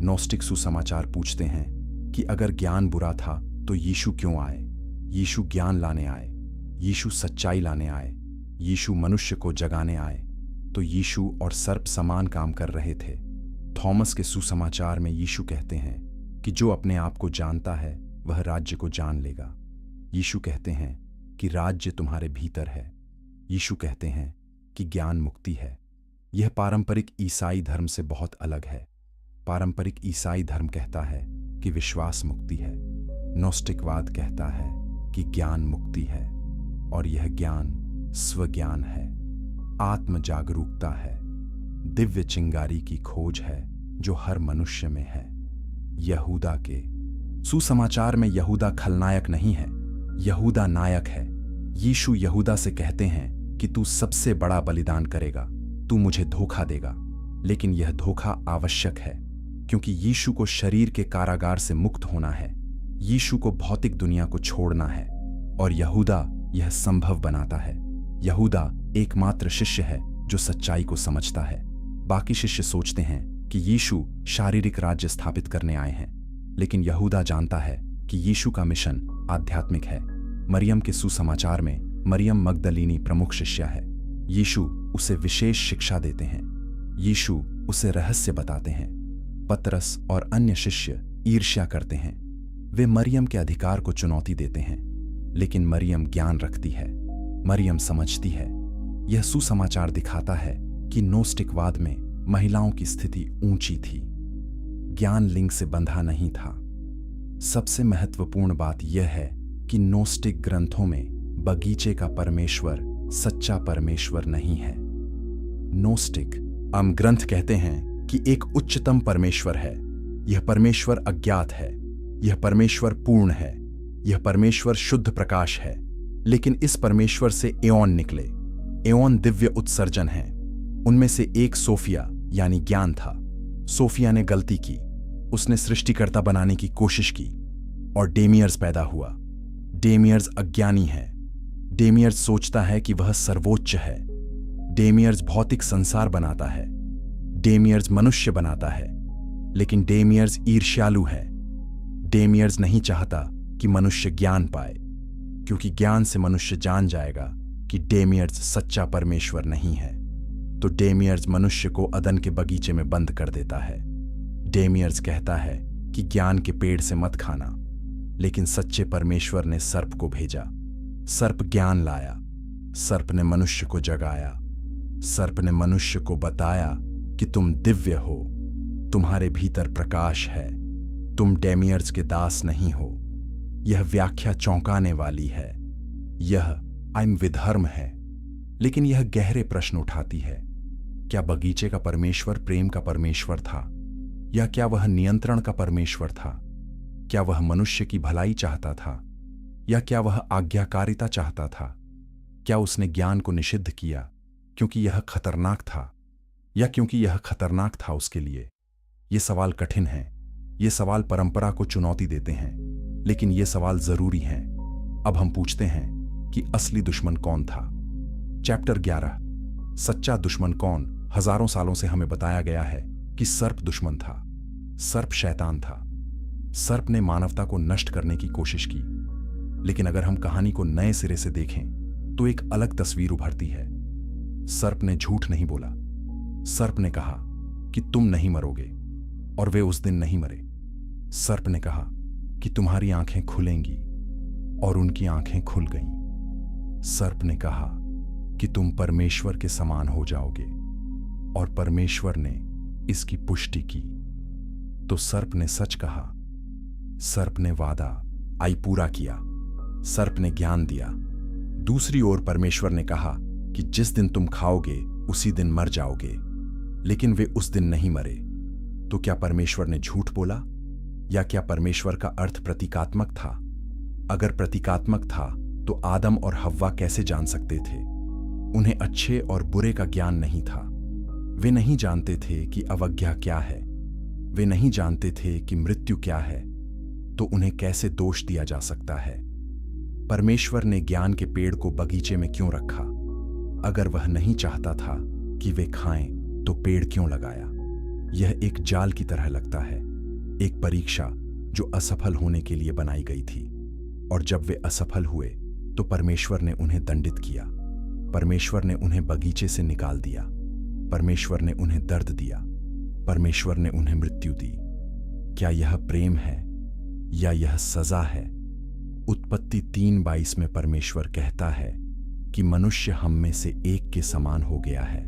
नोस्टिक सुसमाचार पूछते हैं कि अगर ज्ञान बुरा था तो यीशु क्यों आए? यीशु ज्ञान लाने आए। यीशु सच्चाई लाने आए। यीशु मनुष्य को जगाने आए। तो यीशु और सर्प समान काम कर रहे थे। थॉमस के सुसमाचार में यीशु कहते हैं कि जो अपने आप को जानता है वह राज्य को जान लेगा। यीशु कहते हैं कि राज्य तुम्हारे भीतर है। यीशु कहते हैं कि ज्ञान मुक्ति है। यह पारंपरिक ईसाई धर्म से बहुत अलग है। पारंपरिक ईसाई धर्म कहता है कि विश्वास मुक्ति है। नोस्टिकवाद कहता है कि ज्ञान मुक्ति है और यह ज्ञान स्वज्ञान है, आत्म जागरूकता है, दिव्य चिंगारी की खोज है जो हर मनुष्य में है। यहूदा के सुसमाचार में यहूदा खलनायक नहीं है, यहूदा नायक है। यीशु यहूदा से कहते हैं कि तू सबसे बड़ा बलिदान करेगा, तू मुझे धोखा देगा। लेकिन यह धोखा आवश्यक है क्योंकि यीशु को शरीर के कारागार से मुक्त होना है। यीशु को भौतिक दुनिया को छोड़ना है और यहूदा यह संभव बनाता है। यहूदा एकमात्र शिष्य है जो सच्चाई को समझता है। बाकी शिष्य सोचते हैं कि यीशु शारीरिक राज्य स्थापित करने आए हैं, लेकिन यहूदा जानता है कि यीशु का मिशन आध्यात्मिक है। मरियम के सुसमाचार में मरियम मगदलीनी प्रमुख शिष्या है। यीशु उसे विशेष शिक्षा देते हैं। यीशु उसे रहस्य बताते हैं। पतरस और अन्य शिष्य ईर्ष्या करते हैं। वे मरियम के अधिकार को चुनौती देते हैं, लेकिन मरियम ज्ञान रखती है। मरियम समझती है। यह सुसमाचार दिखाता है कि नोस्टिकवाद में महिलाओं की स्थिति ऊंची थी। ज्ञान लिंग से बंधा नहीं था। सबसे महत्वपूर्ण बात यह है कि नोस्टिक ग्रंथों में बगीचे का परमेश्वर सच्चा परमेश्वर नहीं है। नोस्टिक ग्रंथ कहते हैं कि एक उच्चतम परमेश्वर है। यह परमेश्वर अज्ञात है। यह परमेश्वर पूर्ण है। यह परमेश्वर शुद्ध प्रकाश है। लेकिन इस परमेश्वर से एओन निकले। एओन दिव्य उत्सर्जन है। उनमें से एक सोफिया यानी ज्ञान था। सोफिया ने गलती की। उसने सृष्टिकर्ता बनाने की कोशिश की और डेमियर्स पैदा हुआ। डेमियर्स अज्ञानी है। डेमियर्स सोचता है कि वह सर्वोच्च है। डेमियर्स भौतिक संसार बनाता है। डेमियर्स मनुष्य बनाता है, लेकिन डेमियर्स ईर्ष्यालु है। डेमियर्स नहीं चाहता कि मनुष्य ज्ञान पाए, क्योंकि ज्ञान से मनुष्य जान जाएगा कि डेमियर्स सच्चा परमेश्वर नहीं है। तो डेमियर्स मनुष्य को अदन के बगीचे में बंद कर देता है। डेमियर्स कहता है कि ज्ञान के पेड़ से मत खाना, लेकिन सच्चे परमेश्वर ने सर्प को भेजा। सर्प ज्ञान लाया। सर्प ने मनुष्य को जगाया। सर्प ने मनुष्य को बताया कि तुम दिव्य हो, तुम्हारे भीतर प्रकाश है, तुम डेमियर्स के दास नहीं हो। यह व्याख्या चौंकाने वाली है। यह विधर्म है, लेकिन यह गहरे प्रश्न उठाती है। क्या बगीचे का परमेश्वर प्रेम का परमेश्वर था, या क्या वह नियंत्रण का परमेश्वर था? क्या वह मनुष्य की भलाई चाहता था, या क्या वह आज्ञाकारिता चाहता था? क्या उसने ज्ञान को निषिद्ध किया क्योंकि यह खतरनाक था, या क्योंकि यह खतरनाक था उसके लिए? ये सवाल कठिन हैं। ये सवाल परंपरा को चुनौती देते हैं, लेकिन ये सवाल जरूरी हैं। अब हम पूछते हैं कि असली दुश्मन कौन था। चैप्टर 11 सच्चा दुश्मन कौन? हजारों सालों से हमें बताया गया है कि सर्प दुश्मन था। सर्प शैतान था। सर्प ने मानवता को नष्ट करने की कोशिश की, लेकिन अगर हम कहानी को नए सिरे से देखें तो एक अलग तस्वीर उभरती है। सर्प ने झूठ नहीं बोला। सर्प ने कहा कि तुम नहीं मरोगे, और वे उस दिन नहीं मरे। सर्प ने कहा कि तुम्हारी आंखें खुलेंगी, और उनकी आंखें खुल गईं। सर्प ने कहा कि तुम परमेश्वर के समान हो जाओगे, और परमेश्वर ने इसकी पुष्टि की। तो सर्प ने सच कहा। सर्प ने वादा पूरा किया। सर्प ने ज्ञान दिया। दूसरी ओर परमेश्वर ने कहा कि जिस दिन तुम खाओगे उसी दिन मर जाओगे, लेकिन वे उस दिन नहीं मरे। तो क्या परमेश्वर ने झूठ बोला, या क्या परमेश्वर का अर्थ प्रतीकात्मक था? अगर प्रतीकात्मक था तो आदम और हव्वा कैसे जान सकते थे? उन्हें अच्छे और बुरे का ज्ञान नहीं था। वे नहीं जानते थे कि अवज्ञा क्या है। वे नहीं जानते थे कि मृत्यु क्या है। तो उन्हें कैसे दोष दिया जा सकता है? परमेश्वर ने ज्ञान के पेड़ को बगीचे में क्यों रखा? अगर वह नहीं चाहता था कि वे खाएं, तो पेड़ क्यों लगाया? यह एक जाल की तरह लगता है, एक परीक्षा जो असफल होने के लिए बनाई गई थी। और जब वे असफल हुए तो परमेश्वर ने उन्हें दंडित किया। परमेश्वर ने उन्हें बगीचे से निकाल दिया। परमेश्वर ने उन्हें दर्द दिया। परमेश्वर ने उन्हें मृत्यु दी। क्या यह प्रेम है, या यह सजा है? उत्पत्ति 3:22 में परमेश्वर कहता है कि मनुष्य हम में से एक के समान हो गया है।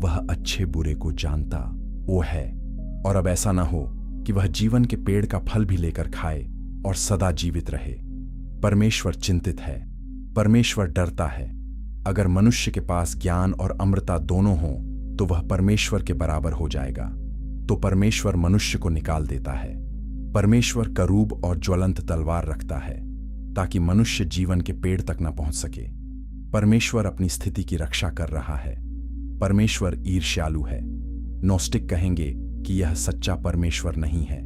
वह अच्छे बुरे को जानता वो है, और अब ऐसा ना हो कि वह जीवन के पेड़ का फल भी लेकर खाए और सदा जीवित रहे। परमेश्वर चिंतित है। परमेश्वर डरता है। अगर मनुष्य के पास ज्ञान और अमृता दोनों हों तो वह परमेश्वर के बराबर हो जाएगा। तो परमेश्वर मनुष्य को निकाल देता है। परमेश्वर करूब और ज्वलंत तलवार रखता है ताकि मनुष्य जीवन के पेड़ तक न पहुंच सके। परमेश्वर अपनी स्थिति की रक्षा कर रहा है। परमेश्वर ईर्ष्यालु है। नोस्टिक कहेंगे कि यह सच्चा परमेश्वर नहीं है,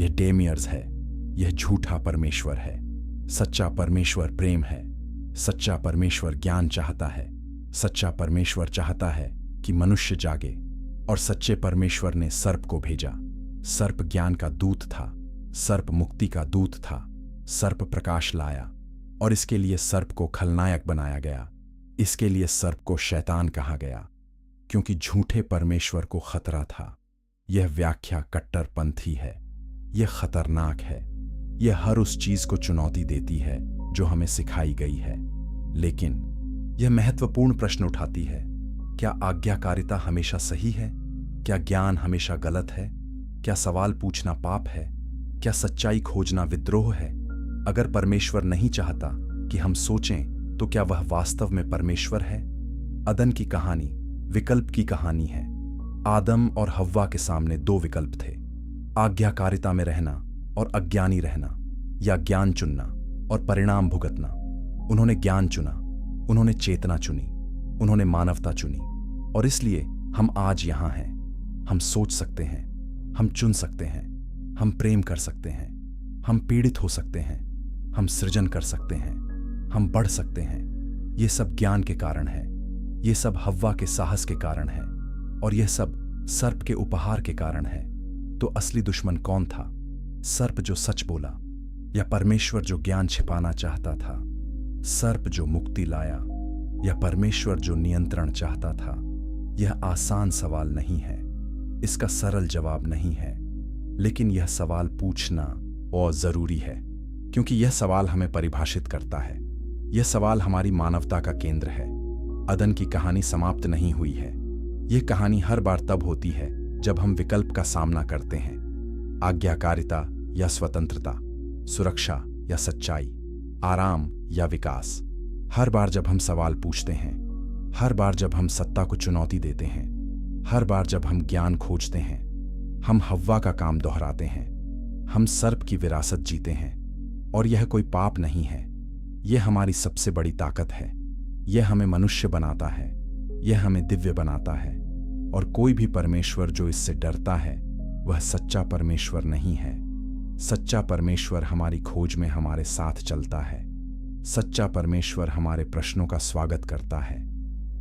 यह डेमियर्स है, यह झूठा परमेश्वर है। सच्चा परमेश्वर प्रेम है। सच्चा परमेश्वर ज्ञान चाहता है। सच्चा परमेश्वर चाहता है कि मनुष्य जागे, और सच्चे परमेश्वर ने सर्प को भेजा। सर्प ज्ञान का दूत था। सर्प मुक्ति का दूत था। सर्प प्रकाश लाया। और इसके लिए सर्प को खलनायक बनाया गया। इसके लिए सर्प को शैतान कहा गया, क्योंकि झूठे परमेश्वर को खतरा था। यह व्याख्या कट्टरपंथी है, यह खतरनाक है, यह हर उस चीज को चुनौती देती है जो हमें सिखाई गई है। लेकिन यह महत्वपूर्ण प्रश्न उठाती है, क्या आज्ञाकारिता हमेशा सही है? क्या ज्ञान हमेशा गलत है? क्या सवाल पूछना पाप है? क्या सच्चाई खोजना विद्रोह है? अगर परमेश्वर नहीं चाहता कि हम सोचें, तो क्या वह वास्तव में परमेश्वर है? अदन की कहानी विकल्प की कहानी है। आदम और हव्वा के सामने दो विकल्प थे, आज्ञाकारिता में रहना और अज्ञानी रहना, या ज्ञान चुनना और परिणाम भुगतना। उन्होंने ज्ञान चुना, उन्होंने चेतना चुनी, उन्होंने मानवता चुनी, और इसलिए हम आज यहां हैं। हम सोच सकते हैं, हम चुन सकते हैं, हम प्रेम कर सकते हैं, हम पीड़ित हो सकते हैं, हम सृजन कर सकते हैं, हम बढ़ सकते हैं। ये सब ज्ञान के कारण है, ये सब हव्वा के साहस के कारण है, और यह सब सर्प के उपहार के कारण है। तो असली दुश्मन कौन था? सर्प जो सच बोला, या परमेश्वर जो ज्ञान छिपाना चाहता था? सर्प जो मुक्ति लाया, या परमेश्वर जो नियंत्रण चाहता था? यह आसान सवाल नहीं है, इसका सरल जवाब नहीं है, लेकिन यह सवाल पूछना और जरूरी है, क्योंकि यह सवाल हमें परिभाषित करता है। यह सवाल हमारी मानवता का केंद्र है। अदन की कहानी समाप्त नहीं हुई है। यह कहानी हर बार तब होती है जब हम विकल्प का सामना करते हैं, आज्ञाकारिता या स्वतंत्रता, सुरक्षा या सच्चाई, आराम या विकास। हर बार जब हम सवाल पूछते हैं, हर बार जब हम सत्ता को चुनौती देते हैं, हर बार जब हम ज्ञान खोजते हैं, हम हव्वा का काम दोहराते हैं, हम सर्प की विरासत जीते हैं। और यह कोई पाप नहीं है, यह हमारी सबसे बड़ी ताकत है। यह हमें मनुष्य बनाता है, यह हमें दिव्य बनाता है। और कोई भी परमेश्वर जो इससे डरता है, वह सच्चा परमेश्वर नहीं है। सच्चा परमेश्वर हमारी खोज में हमारे साथ चलता है। सच्चा परमेश्वर हमारे प्रश्नों का स्वागत करता है,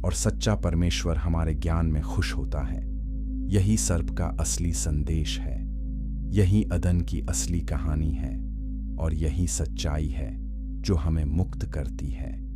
और सच्चा परमेश्वर हमारे ज्ञान में खुश होता है। यही सर्प का असली संदेश है, यही अदन की असली कहानी है, और यही सच्चाई है जो हमें मुक्त करती है।